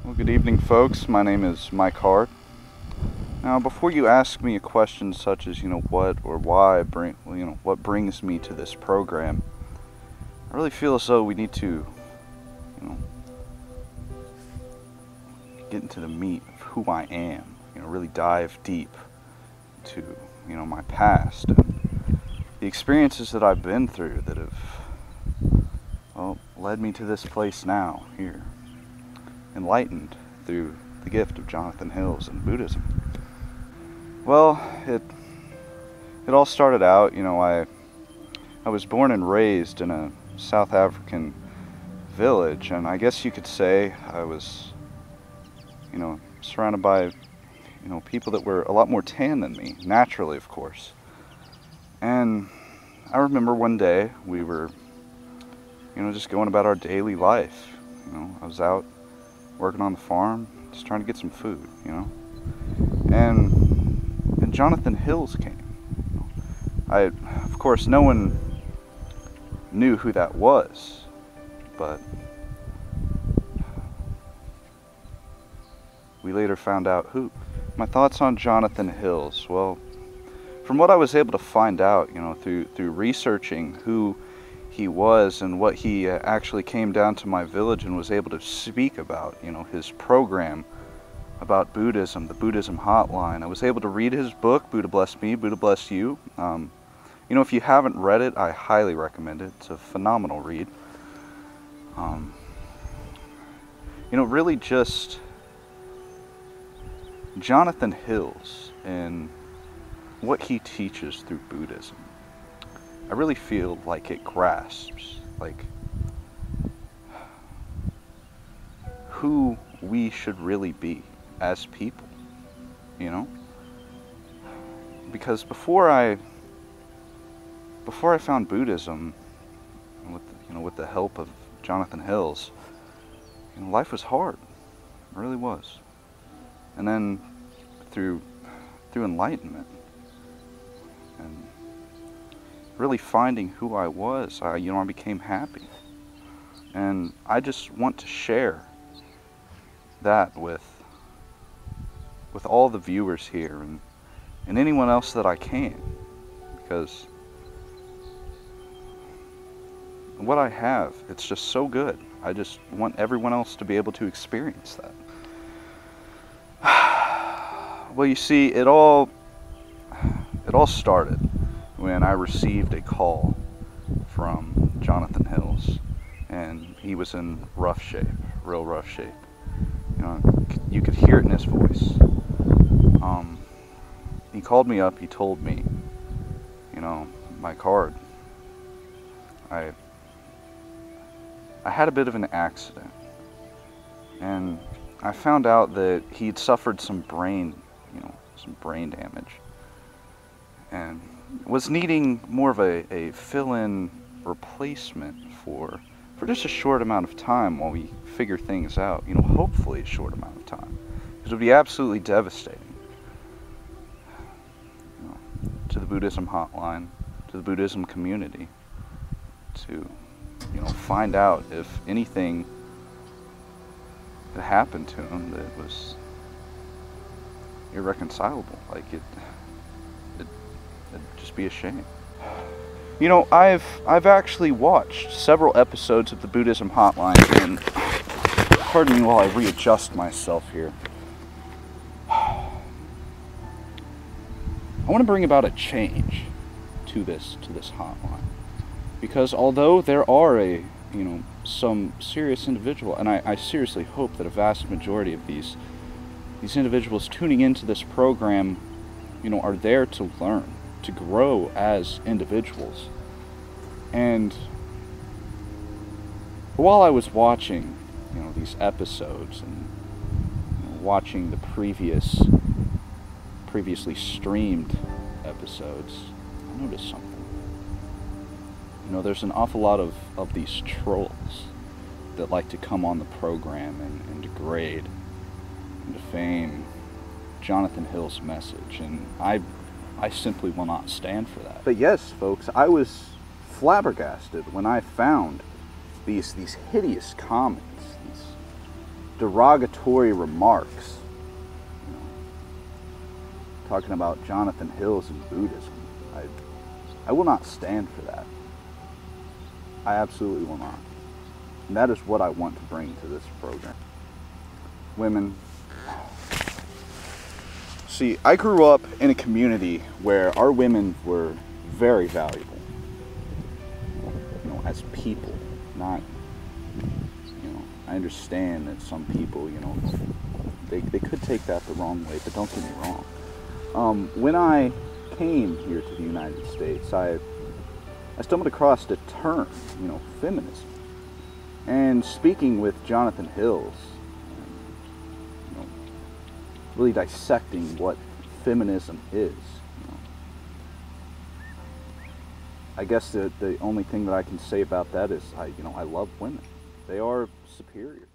Well, good evening, folks. My name is Mike Hart. Now, before you ask me a question such as, what or why what brings me to this program, I really feel as though we need to, get into the meat of who I am. Really dive deep to, my past and the experiences that I've been through that have, led me to this place now, here, enlightened through the gift of Jonathon Hill's and Buddhism. Well, it all started out, I was born and raised in a South African village, and I guess you could say I was, surrounded by, people that were a lot more tan than me, naturally, of course. And I remember one day we were, just going about our daily life. I was out working on the farm, just trying to get some food, And Jonathon Hill's came. Of course, no one knew who that was, but we later found out who. My thoughts on Jonathon Hill's, well, from what I was able to find out, through researching who he was and what he actually came down to my village and was able to speak about, his program about Buddhism, the Buddhism Hotline. I was able to read his book, Buddha Bless Me, Buddha Bless You. If you haven't read it, I highly recommend it. It's a phenomenal read. Really just Jonathon Hill's and what he teaches through Buddhism. I really feel like it grasps, who we should really be as people, because before I found Buddhism, with the help of Jonathon Hill's, life was hard. It really was. And then through enlightenment and really finding who I was, I became happy. And I just want to share that with all the viewers here and anyone else that I can, because what I have, it's just so good. I just want everyone else to be able to experience that. Well, you see, it all started when I received a call from Jonathon Hill's, and he was in rough shape, real rough shape. You could hear it in his voice. He called me up, he told me, my card, I had a bit of an accident, and I found out that he'd suffered some brain damage, and was needing more of a fill-in replacement for just a short amount of time while we figure things out, hopefully a short amount of time, because it would be absolutely devastating to the Buddhism Hotline, to the Buddhism community, to find out if anything had happened to him that was irreconcilable. It'd just be a shame. I've actually watched several episodes of the Buddhism Hotline, and pardon me while I readjust myself here. I want to bring about a change to this hotline, because although there are some serious individual, and I seriously hope that a vast majority of these individuals tuning into this program, are there to learn, to grow as individuals. And while I was watching, these episodes and watching the previously streamed episodes, I noticed something. There's an awful lot of these trolls that like to come on the program and degrade and defame Jonathon Hill's message, and I simply will not stand for that. But yes, folks, I was flabbergasted when I found these hideous comments, derogatory remarks, talking about Jonathon Hills and Buddhism. I will not stand for that. I absolutely will not. And that is what I want to bring to this program. Women. See, I grew up in a community where our women were very valuable. As people, not, I understand that some people, they could take that the wrong way, but don't get me wrong. When I came here to the United States, I stumbled across the term, feminism. And speaking with Jonathon Hills, really dissecting what feminism is, I guess the only thing that I can say about that is I love women. They are superior.